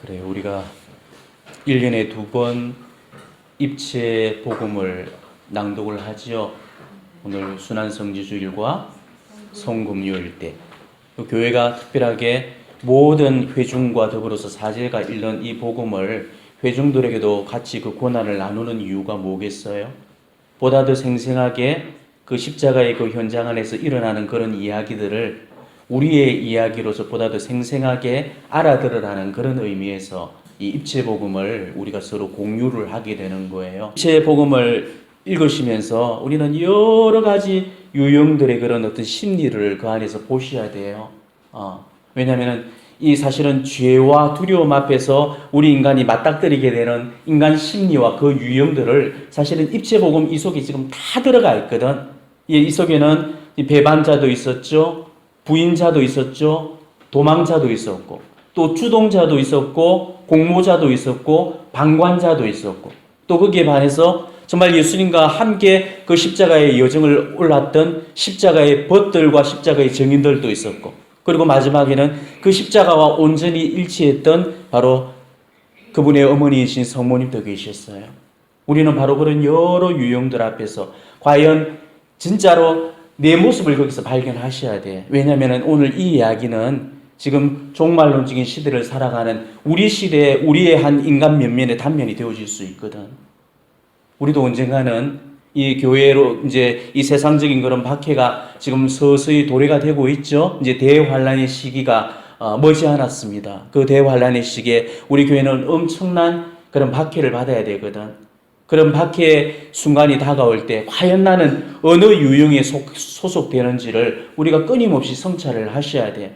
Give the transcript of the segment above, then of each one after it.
그래요. 우리가 1년에 2번 입체 복음을 낭독을 하지요. 오늘 순환성지주일과 성금요일 때 교회가 특별하게 모든 회중과 더불어서 사제가 읽는 이 복음을 회중들에게도 같이 그 고난을 나누는 이유가 뭐겠어요? 보다 더 생생하게 그 십자가의 그 현장 안에서 일어나는 그런 이야기들을 우리의 이야기로서 보다 더 생생하게 알아들으라는 그런 의미에서 이 입체복음을 우리가 서로 공유를 하게 되는 거예요. 입체복음을 읽으시면서 우리는 여러 가지 유형들의 그런 어떤 심리를 그 안에서 보셔야 돼요. 왜냐하면 이 사실은 죄와 두려움 앞에서 우리 인간이 맞닥뜨리게 되는 인간 심리와 그 유형들을 사실은 입체복음 이 속에 지금 다 들어가 있거든. 이 속에는 배반자도 있었죠. 부인자도 있었죠. 도망자도 있었고 또 주동자도 있었고 공모자도 있었고 방관자도 있었고 또 거기에 반해서 정말 예수님과 함께 그 십자가의 여정을 올랐던 십자가의 벗들과 십자가의 증인들도 있었고 그리고 마지막에는 그 십자가와 온전히 일치했던 바로 그분의 어머니이신 성모님도 계셨어요. 우리는 바로 그런 여러 유형들 앞에서 과연 진짜로 내 모습을 거기서 발견하셔야 돼. 왜냐하면 오늘 이 이야기는 지금 종말론적인 시대를 살아가는 우리 시대에 우리의 한 인간 면면의 단면이 되어질 수 있거든. 우리도 언젠가는 이 교회로 이제 이 세상적인 그런 박해가 지금 서서히 도래가 되고 있죠. 이제 대환란의 시기가 머지않았습니다. 그 대환란의 시기에 우리 교회는 엄청난 그런 박해를 받아야 되거든. 그런 박해의 순간이 다가올 때 과연 나는 어느 유형에 소속되는지를 우리가 끊임없이 성찰을 하셔야 돼요.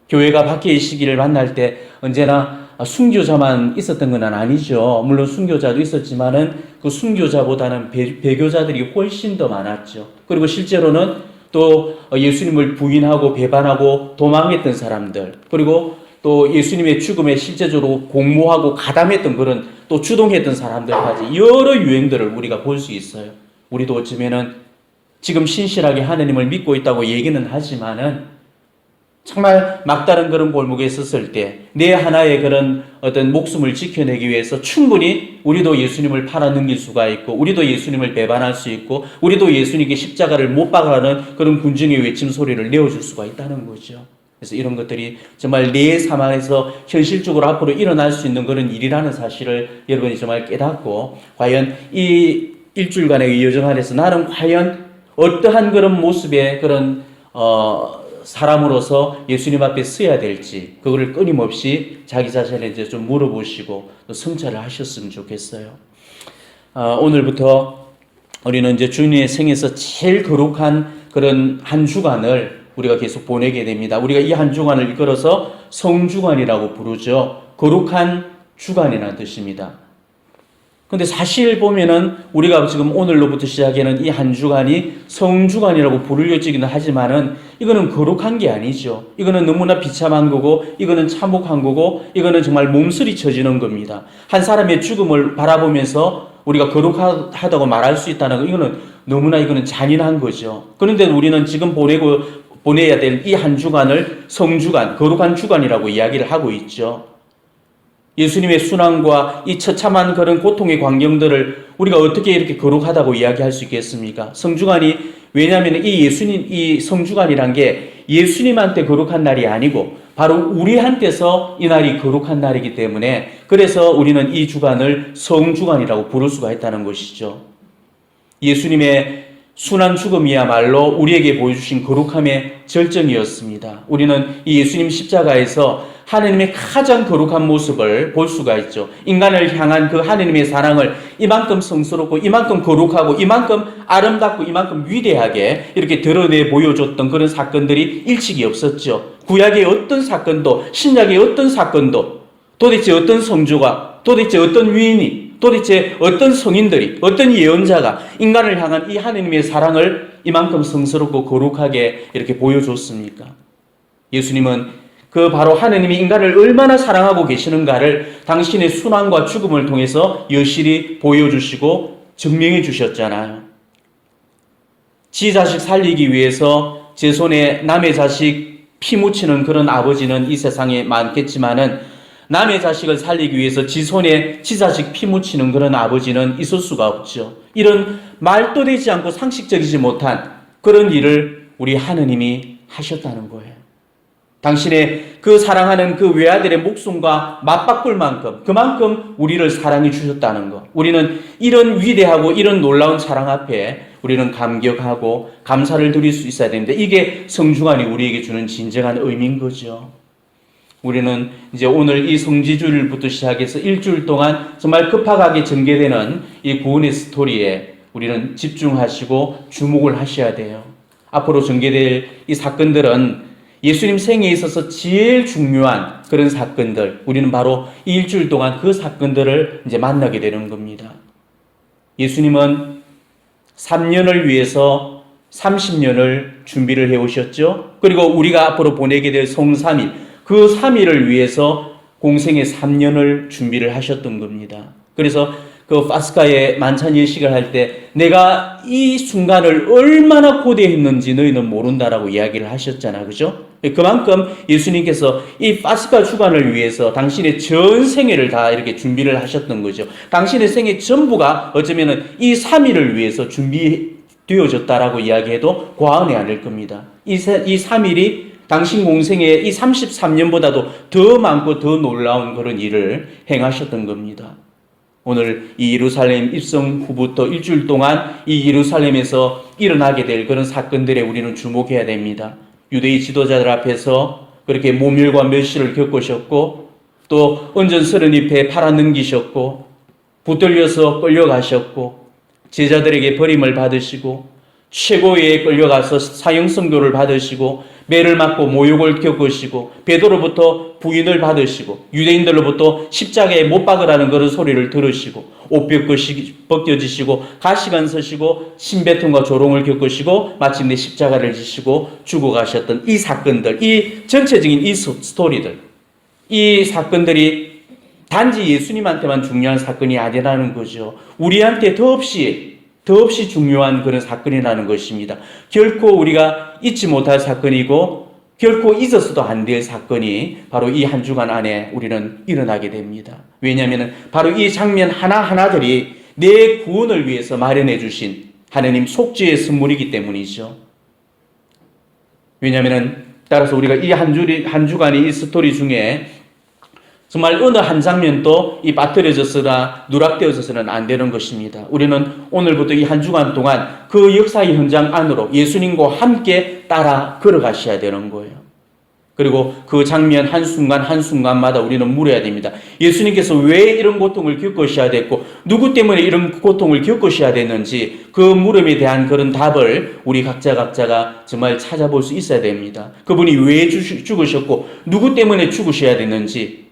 교회가 박해의 시기를 만날 때 언제나 순교자만 있었던 건 아니죠. 물론 순교자도 있었지만은 그 순교자보다는 배교자들이 훨씬 더 많았죠. 그리고 실제로는 또 예수님을 부인하고 배반하고 도망했던 사람들, 그리고 또 예수님의 죽음에 실제적으로 공모하고 가담했던 그런 또 주동했던 사람들까지 여러 유행들을 우리가 볼 수 있어요. 우리도 어쩌면은 지금 신실하게 하나님을 믿고 있다고 얘기는 하지만은 정말 막다른 그런 골목에 섰을 때 내 하나의 그런 어떤 목숨을 지켜내기 위해서 충분히 우리도 예수님을 팔아넘길 수가 있고 우리도 예수님을 배반할 수 있고 우리도 예수님께 십자가를 못 박아라는 그런 군중의 외침 소리를 내어줄 수가 있다는 거죠. 그래서 이런 것들이 정말 내 삶 안에서 현실적으로 앞으로 일어날 수 있는 그런 일이라는 사실을 여러분이 정말 깨닫고 과연 이 일주일간의 여정 안에서 나는 과연 어떠한 그런 모습의 그런 사람으로서 예수님 앞에 서야 될지 그거를 끊임없이 자기 자신에게 좀 물어보시고 또 성찰을 하셨으면 좋겠어요. 오늘부터 우리는 이제 주님의 생에서 제일 거룩한 그런 한 주간을 우리가 계속 보내게 됩니다. 우리가 이 한 주간을 이끌어서 성주간이라고 부르죠. 거룩한 주간이라는 뜻입니다. 근데 사실 보면은 우리가 지금 오늘로부터 시작하는 이 한 주간이 성주간이라고 부르려지기는 하지만은 이거는 거룩한 게 아니죠. 이거는 너무나 비참한 거고 이거는 참혹한 거고 이거는 정말 몸서리 쳐지는 겁니다. 한 사람의 죽음을 바라보면서 우리가 거룩하다고 말할 수 있다는 거 이거는 너무나 이거는 잔인한 거죠. 그런데 우리는 지금 보내야 될 이 한 주간을 성주간, 거룩한 주간이라고 이야기를 하고 있죠. 예수님의 순환과 이 처참한 그런 고통의 광경들을 우리가 어떻게 이렇게 거룩하다고 이야기할 수 있겠습니까? 성주간이, 왜냐하면 이 성주간이란 게 예수님한테 거룩한 날이 아니고 바로 우리한테서 이 날이 거룩한 날이기 때문에 그래서 우리는 이 주간을 성주간이라고 부를 수가 있다는 것이죠. 예수님의 순환 죽음이야말로 우리에게 보여주신 거룩함의 절정이었습니다. 우리는 이 예수님 십자가에서 하나님의 가장 거룩한 모습을 볼 수가 있죠. 인간을 향한 그 하나님의 사랑을 이만큼 성스럽고 이만큼 거룩하고 이만큼 아름답고 이만큼 위대하게 이렇게 드러내 보여줬던 그런 사건들이 일찍이 없었죠. 구약의 어떤 사건도 신약의 어떤 사건도 도대체 어떤 성조가 도대체 어떤 위인이 도대체 어떤 성인들이 어떤 예언자가 인간을 향한 이 하나님의 사랑을 이만큼 성스럽고 거룩하게 이렇게 보여줬습니까? 예수님은 그 바로 하나님이 인간을 얼마나 사랑하고 계시는가를 당신의 순환과 죽음을 통해서 여실히 보여주시고 증명해 주셨잖아요. 지 자식 살리기 위해서 제 손에 남의 자식 피 묻히는 그런 아버지는 이 세상에 많겠지만은 남의 자식을 살리기 위해서 지 손에 지 자식 피 묻히는 그런 아버지는 있을 수가 없죠. 이런 말도 되지 않고 상식적이지 못한 그런 일을 우리 하느님이 하셨다는 거예요. 당신의 그 사랑하는 그 외아들의 목숨과 맞바꿀 만큼 그만큼 우리를 사랑해 주셨다는 것. 우리는 이런 위대하고 이런 놀라운 사랑 앞에 우리는 감격하고 감사를 드릴 수 있어야 되는데 이게 성중환이 우리에게 주는 진정한 의미인 거죠. 우리는 이제 오늘 이 성지주일부터 시작해서 일주일 동안 정말 급하게 전개되는 이 구원의 스토리에 우리는 집중하시고 주목을 하셔야 돼요. 앞으로 전개될 이 사건들은 예수님 생애에 있어서 제일 중요한 그런 사건들, 우리는 바로 이 일주일 동안 그 사건들을 이제 만나게 되는 겁니다. 예수님은 3년을 위해서 30년을 준비를 해오셨죠. 그리고 우리가 앞으로 보내게 될 송3일, 그 3일을 위해서 공생의 3년을 준비를 하셨던 겁니다. 그래서 그 파스카의 만찬 예식을 할 때 내가 이 순간을 얼마나 고대했는지 너희는 모른다라고 이야기를 하셨잖아. 그죠? 그만큼 예수님께서 이 파스카 주간을 위해서 당신의 전 생애를 다 이렇게 준비를 하셨던 거죠. 당신의 생애 전부가 어쩌면은 이 3일을 위해서 준비되어졌다라고 이야기해도 과언이 아닐 겁니다. 이 3일이 당신 공생의 이 33년보다도 더 많고 더 놀라운 그런 일을 행하셨던 겁니다. 오늘 이 예루살렘 입성 후부터 일주일 동안 이 예루살렘에서 일어나게 될 그런 사건들에 우리는 주목해야 됩니다. 유대인 지도자들 앞에서 그렇게 모멸과 멸시를 겪으셨고 또 언전스러운 배 팔아넘기셨고 붙들려서 끌려가셨고 제자들에게 버림을 받으시고 최고위에 끌려가서 사형선고를 받으시고 매를 맞고 모욕을 겪으시고 베드로부터 부인을 받으시고 유대인들로부터 십자가에 못 박으라는 그런 소리를 들으시고 옷 벗겨지시고 가시관 서시고 신배통과 조롱을 겪으시고 마침내 십자가를 지시고 죽어가셨던 이 사건들, 이 전체적인 이 스토리들, 이 사건들이 단지 예수님한테만 중요한 사건이 아니라는 거죠. 우리한테 더없이 중요한 그런 사건이라는 것입니다. 결코 우리가 잊지 못할 사건이고 결코 잊어서도 안 될 사건이 바로 이 한 주간 안에 우리는 일어나게 됩니다. 왜냐하면 바로 이 장면 하나하나들이 내 구원을 위해서 마련해 주신 하느님 속죄의 선물이기 때문이죠. 왜냐하면 따라서 우리가 이 한 주간의 이 스토리 중에 정말 어느 한 장면도 이 빠뜨려져서나 누락되어져서는 안 되는 것입니다. 우리는 오늘부터 이 한 주간 동안 그 역사의 현장 안으로 예수님과 함께 따라 걸어가셔야 되는 거예요. 그리고 그 장면 한순간마다 우리는 물어야 됩니다. 예수님께서 왜 이런 고통을 겪으셔야 됐고 누구 때문에 이런 고통을 겪으셔야 됐는지 그 물음에 대한 그런 답을 우리 각자가 정말 찾아볼 수 있어야 됩니다. 그분이 왜 죽으셨고 누구 때문에 죽으셔야 됐는지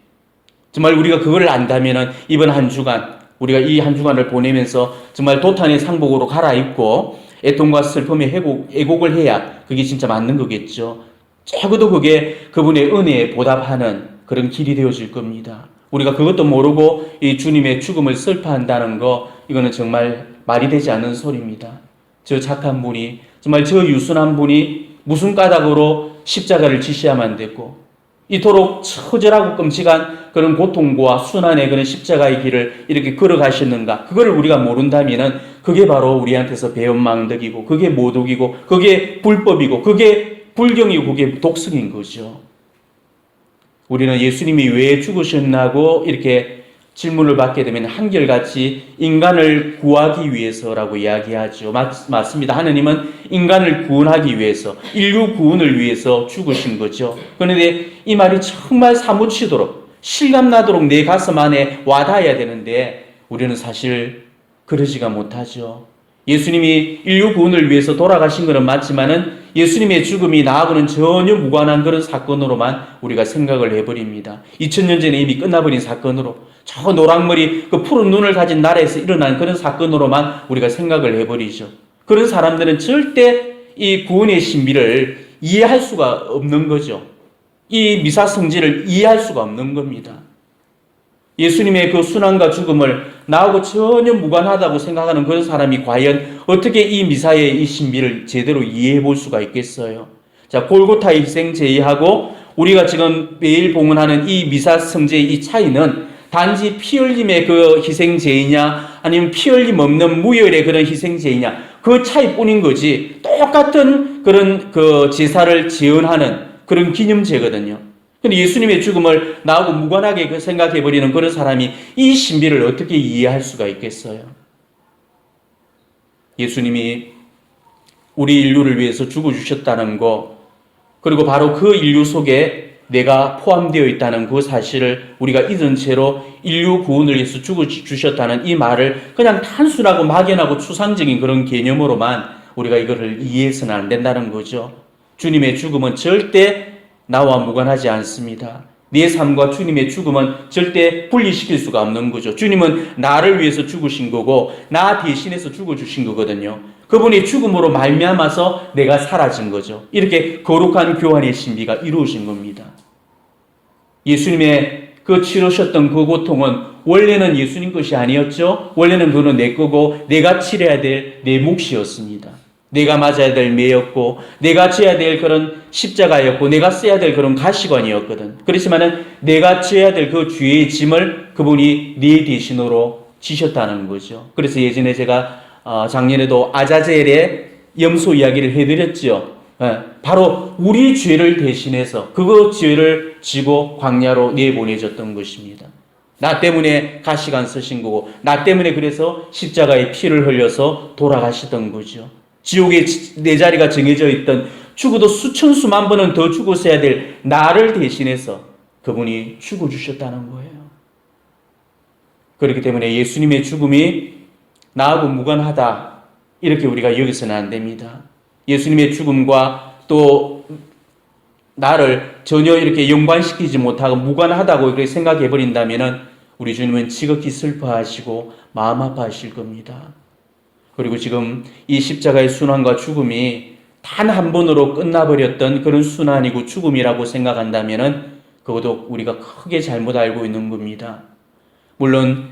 정말 우리가 그걸 안다면은 이번 한 주간 우리가 이 한 주간을 보내면서 정말 도탄의 상복으로 갈아입고 애통과 슬픔의 애곡을 해야 그게 진짜 맞는 거겠죠. 적어도 그게 그분의 은혜에 보답하는 그런 길이 되어질 겁니다. 우리가 그것도 모르고 이 주님의 죽음을 슬퍼한다는 거 이거는 정말 말이 되지 않는 소리입니다. 저 착한 분이 정말 저 유순한 분이 무슨 까닭으로 십자가를 지셔야만 됐고 이토록 처절하고 끔찍한 그런 고통과 순환의 그런 십자가의 길을 이렇게 걸어가셨는가? 그거를 우리가 모른다면은 그게 바로 우리한테서 배운 망덕이고, 그게 모독이고, 그게 불법이고, 그게 불경이고, 그게 독성인 거죠. 우리는 예수님이 왜 죽으셨나고 이렇게 질문을 받게 되면 한결같이 인간을 구하기 위해서라고 이야기하죠. 맞습니다. 하느님은 인간을 구원하기 위해서, 인류 구원을 위해서 죽으신 거죠. 그런데 이 말이 정말 사무치도록 실감나도록 내 가슴 안에 와닿아야 되는데 우리는 사실 그러지가 못하죠. 예수님이 인류 구원을 위해서 돌아가신 것은 맞지만은 예수님의 죽음이 나하고는 전혀 무관한 그런 사건으로만 우리가 생각을 해버립니다. 2000년 전에 이미 끝나버린 사건으로 저 노랑머리 그 푸른 눈을 가진 나라에서 일어난 그런 사건으로만 우리가 생각을 해버리죠. 그런 사람들은 절대 이 구원의 신비를 이해할 수가 없는 거죠. 이 미사성질을 이해할 수가 없는 겁니다. 예수님의 그 순환과 죽음을 나하고 전혀 무관하다고 생각하는 그런 사람이 과연 어떻게 이 미사의 이 신비를 제대로 이해해 볼 수가 있겠어요? 자, 골고타의 희생 제의하고 우리가 지금 매일 봉헌하는 이 미사 성제의 이 차이는 단지 피 흘림의 그 희생제이냐 아니면 피 흘림 없는 무혈의 그런 희생제이냐 그 차이뿐인 거지, 똑같은 그런 그 제사를 재현하는 그런 기념제거든요. 근데 예수님의 죽음을 나하고 무관하게 생각해버리는 그런 사람이 이 신비를 어떻게 이해할 수가 있겠어요? 예수님이 우리 인류를 위해서 죽어주셨다는 거, 그리고 바로 그 인류 속에 내가 포함되어 있다는 그 사실을 우리가 잊은 채로 인류 구원을 위해서 죽어주셨다는 이 말을 그냥 단순하고 막연하고 추상적인 그런 개념으로만 우리가 이거를 이해해서는 안 된다는 거죠. 주님의 죽음은 절대 나와 무관하지 않습니다. 내 삶과 주님의 죽음은 절대 분리시킬 수가 없는 거죠. 주님은 나를 위해서 죽으신 거고 나 대신해서 죽어주신 거거든요. 그분의 죽음으로 말미암아서 내가 사라진 거죠. 이렇게 거룩한 교환의 신비가 이루어진 겁니다. 예수님의 그 치르셨던 그 고통은 원래는 예수님 것이 아니었죠. 원래는 그는 내 거고 내가 치러야 될 내 몫이었습니다. 내가 맞아야 될 매였고 내가 져야 될 그런 십자가였고 내가 써야 될 그런 가시관이었거든. 그렇지만은 내가 져야 될 그 죄의 짐을 그분이 내 대신으로 지셨다는 거죠. 그래서 예전에 제가 작년에도 아자젤의 염소 이야기를 해드렸죠. 바로 우리 죄를 대신해서 그 죄를 지고 광야로 내보내줬던 것입니다. 나 때문에 가시관 쓰신 거고 나 때문에 그래서 십자가에 피를 흘려서 돌아가시던 거죠. 지옥에 내 자리가 정해져 있던, 죽어도 수천 수만 번은 더 죽었어야 될 나를 대신해서 그분이 죽어주셨다는 거예요. 그렇기 때문에 예수님의 죽음이 나하고 무관하다 이렇게 우리가 여기서는 안 됩니다. 예수님의 죽음과 또 나를 전혀 이렇게 연관시키지 못하고 무관하다고 이렇게 생각해 버린다면은 우리 주님은 지극히 슬퍼하시고 마음 아파하실 겁니다. 그리고 지금 이 십자가의 순환과 죽음이 단 한 번으로 끝나버렸던 그런 순환이고 죽음이라고 생각한다면은 그것도 우리가 크게 잘못 알고 있는 겁니다. 물론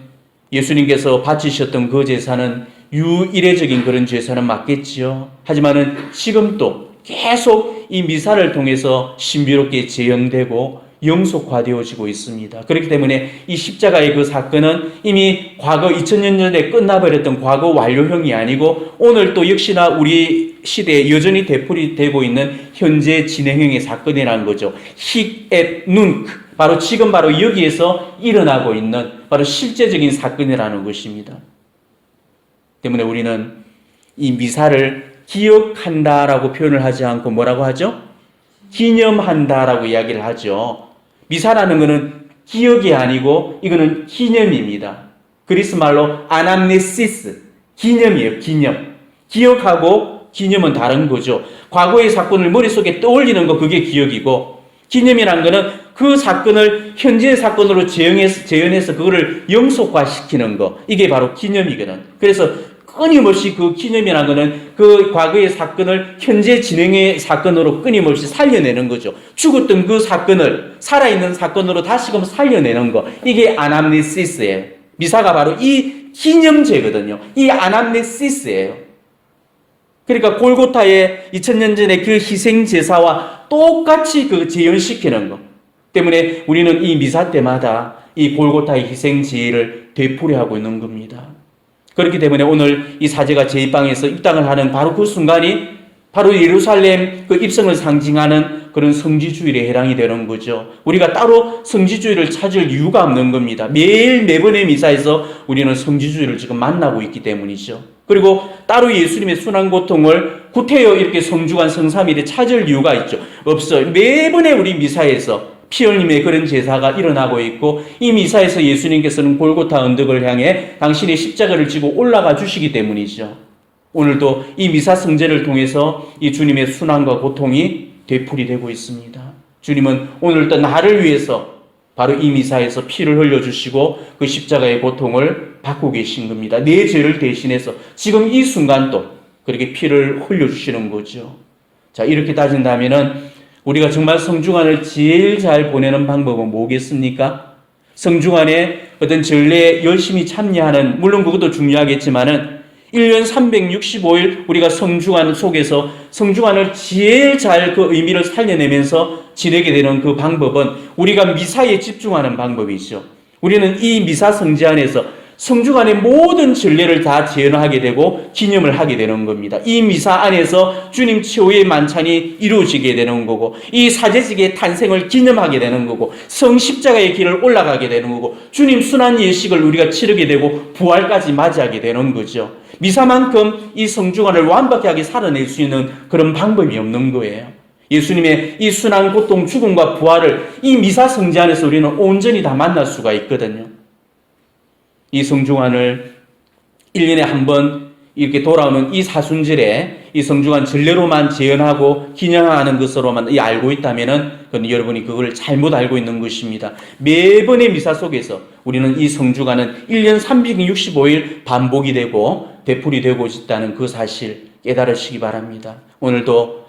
예수님께서 바치셨던 그 제사는 유일해적인 그런 제사는 맞겠지요. 하지만은 지금도 계속 이 미사를 통해서 신비롭게 재현되고 영속화되어지고 있습니다. 그렇기 때문에 이 십자가의 그 사건은 이미 과거 2000년 전에 끝나버렸던 과거 완료형이 아니고 오늘 또 역시나 우리 시대에 여전히 되풀이되고 있는 현재 진행형의 사건이라는 거죠. 힉 눈크, 바로 지금 바로 여기에서 일어나고 있는 바로 실제적인 사건이라는 것입니다. 때문에 우리는 이 미사를 기억한다라고 표현을 하지 않고 뭐라고 하죠? 기념한다라고 이야기를 하죠. 미사라는 것은 기억이 아니고 이거는 기념입니다. 그리스 말로 아남네시스, 기념이에요. 기념. 기억하고 기념은 다른 거죠. 과거의 사건을 머릿속에 떠올리는 거, 그게 기억이고, 기념이라는 것은 그 사건을 현재의 사건으로 재현해서 그거를 영속화시키는 거, 이게 바로 기념이거든. 그래서 끊임없이 그 기념이라는 것은 그 과거의 사건을 현재 진행의 사건으로 끊임없이 살려내는 거죠. 죽었던 그 사건을 살아있는 사건으로 다시금 살려내는 거, 이게 아남네시스예요. 미사가 바로 이 기념제거든요. 이 아남네시스예요. 그러니까 골고타의 2000년 전의 그 희생제사와 똑같이 그 재현시키는 것 때문에 우리는 이 미사 때마다 이 골고타의 희생제를 되풀이하고 있는 겁니다. 그렇기 때문에 오늘 이 사제가 제2방에서 입당을 하는 바로 그 순간이 바로 예루살렘 그 입성을 상징하는 그런 성지주일에 해당이 되는 거죠. 우리가 따로 성지주일을 찾을 이유가 없는 겁니다. 매번의 미사에서 우리는 성지주일을 지금 만나고 있기 때문이죠. 그리고 따로 예수님의 순환고통을 구태여 이렇게 성주간 성삼일에 찾을 이유가 있죠. 없어요. 매번의 우리 미사에서 피 흘림의 그런 제사가 일어나고 있고 이 미사에서 예수님께서는 골고타 언덕을 향해 당신의 십자가를 지고 올라가 주시기 때문이죠. 오늘도 이 미사 성제를 통해서 이 주님의 순환과 고통이 되풀이되고 있습니다. 주님은 오늘도 나를 위해서 바로 이 미사에서 피를 흘려주시고 그 십자가의 고통을 받고 계신 겁니다. 내 죄를 대신해서 지금 이 순간도 그렇게 피를 흘려주시는 거죠. 자, 이렇게 따진다면은 우리가 정말 성중환을 제일 잘 보내는 방법은 뭐겠습니까? 성중환에 어떤 전례에 열심히 참여하는, 물론 그것도 중요하겠지만은 1년 365일 우리가 성중환 속에서 성중환을 제일 잘 그 의미를 살려내면서 지내게 되는 그 방법은 우리가 미사에 집중하는 방법이죠. 우리는 이 미사 성지 안에서 성주간의 모든 전례를 다 재현하게 되고 기념을 하게 되는 겁니다. 이 미사 안에서 주님 최후의 만찬이 이루어지게 되는 거고, 이 사제직의 탄생을 기념하게 되는 거고, 성십자가의 길을 올라가게 되는 거고, 주님 순환 예식을 우리가 치르게 되고 부활까지 맞이하게 되는 거죠. 미사만큼 이 성주간을 완벽하게 살아낼 수 있는 그런 방법이 없는 거예요. 예수님의 이 순환, 고통, 죽음과 부활을 이 미사 성지 안에서 우리는 온전히 다 만날 수가 있거든요. 이 성주간을 1년에 한 번 이렇게 돌아오는 이 사순절에 이 성주간 전례로만 재현하고 기념하는 것으로만 알고 있다면은 여러분이 그걸 잘못 알고 있는 것입니다. 매번의 미사 속에서 우리는 이 성주간은 1년 365일 반복이 되고 되풀이 되고 있다는 그 사실 깨달으시기 바랍니다. 오늘도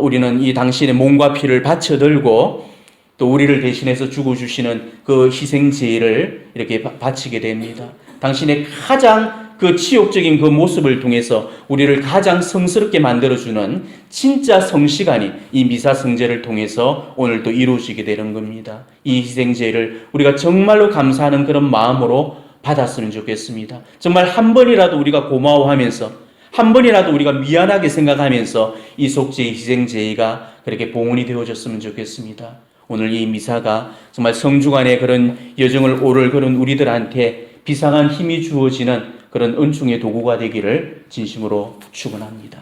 우리는 이 당신의 몸과 피를 바쳐들고 또 우리를 대신해서 죽어주시는 그 희생제를 이렇게 바치게 됩니다. 당신의 가장 그 치욕적인 그 모습을 통해서 우리를 가장 성스럽게 만들어주는 진짜 성시간이 이 미사 성제를 통해서 오늘 또 이루어지게 되는 겁니다. 이 희생제를 우리가 정말로 감사하는 그런 마음으로 받았으면 좋겠습니다. 정말 한 번이라도 우리가 고마워하면서, 한 번이라도 우리가 미안하게 생각하면서 이 속죄 희생제가 그렇게 봉헌이 되어졌으면 좋겠습니다. 오늘 이 미사가 정말 성주간의 그런 여정을 오를 그런 우리들한테 비상한 힘이 주어지는 그런 은총의 도구가 되기를 진심으로 축원합니다.